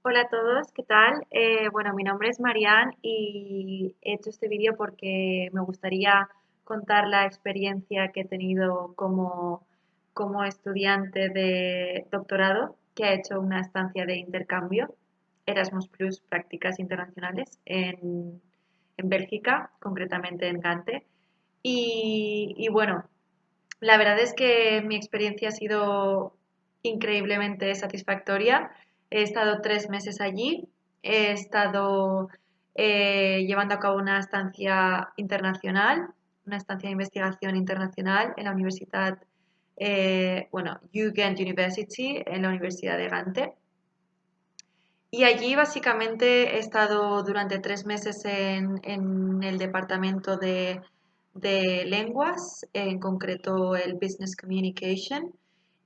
Hola a todos, ¿qué tal? Bueno, mi nombre es Marianne y he hecho este vídeo porque me gustaría contar la experiencia que he tenido como estudiante de doctorado que ha hecho una estancia de intercambio, Erasmus Plus Prácticas Internacionales en Bélgica, concretamente en Gante. Y bueno, la verdad es que mi experiencia ha sido increíblemente satisfactoria. He estado 3 meses allí, he estado llevando a cabo una estancia internacional, una estancia de investigación internacional en la Universidad, Jugend University, en la Universidad de Gante. Y allí básicamente he estado durante 3 meses en el departamento de lenguas, en concreto el Business Communication.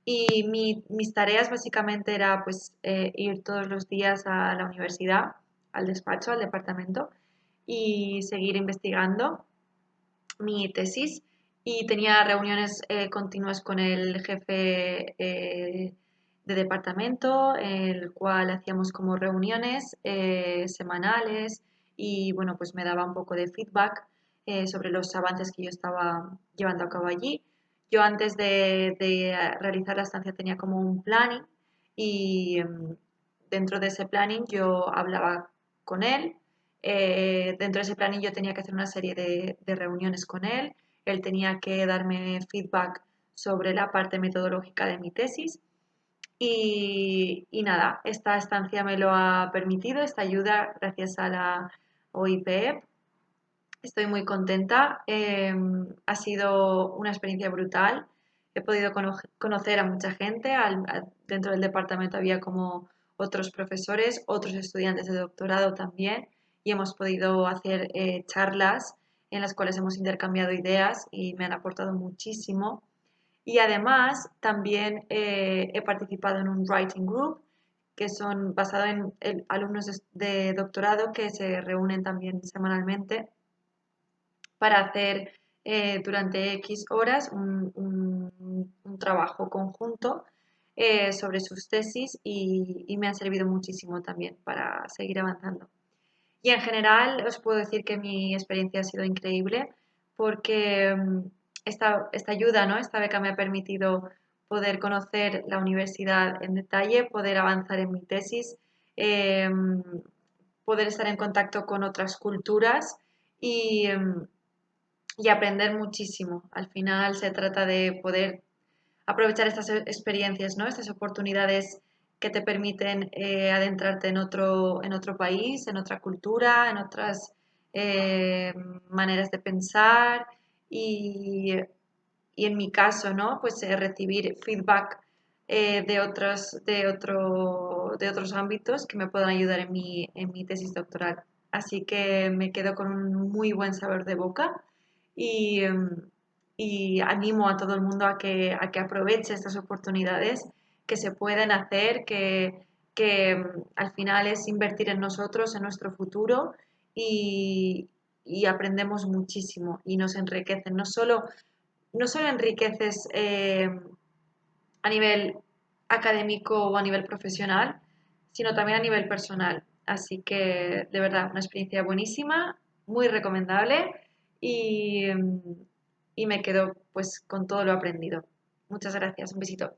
Y mis tareas básicamente era pues ir todos los días a la universidad, al despacho, al departamento y seguir investigando mi tesis y tenía reuniones continuas con el jefe de departamento, el cual hacíamos como reuniones semanales y bueno, pues me daba un poco de feedback sobre los avances que yo estaba llevando a cabo allí. Yo antes de realizar la estancia tenía como un planning y dentro de ese planning yo hablaba con él. Dentro de ese planning yo tenía que hacer una serie de reuniones con él. Él tenía que darme feedback sobre la parte metodológica de mi tesis. Y nada, esta estancia me lo ha permitido, esta ayuda gracias a la OIPE. Estoy muy contenta. Ha sido una experiencia brutal. He podido conocer a mucha gente. Dentro del departamento había como otros profesores, otros estudiantes de doctorado también. Y hemos podido hacer charlas en las cuales hemos intercambiado ideas y me han aportado muchísimo. Y además también he participado en un writing group que son basados en alumnos de doctorado que se reúnen también semanalmente para hacer durante X horas un trabajo conjunto sobre sus tesis y me ha servido muchísimo también para seguir avanzando. Y en general os puedo decir que mi experiencia ha sido increíble porque esta ayuda, ¿no? Esta beca me ha permitido poder conocer la universidad en detalle, poder avanzar en mi tesis, poder estar en contacto con otras culturas y, y aprender muchísimo. Al final se trata de poder aprovechar estas experiencias, ¿no? Estas oportunidades que te permiten adentrarte en otro país, en otra cultura, en otras eh, maneras de pensar y, y en mi caso, ¿no? Pues recibir feedback de otros ámbitos que me puedan ayudar en mi tesis doctoral. Así que me quedo con un muy buen sabor de boca y, y animo a todo el mundo a que aproveche estas oportunidades que se pueden hacer, que al final es invertir en nosotros, en nuestro futuro y, y aprendemos muchísimo y nos enriquecen. No solo enriqueces a nivel académico o a nivel profesional, sino también a nivel personal. Así que, de verdad, una experiencia buenísima, muy recomendable y, y me quedo pues con todo lo aprendido. Muchas gracias, un besito.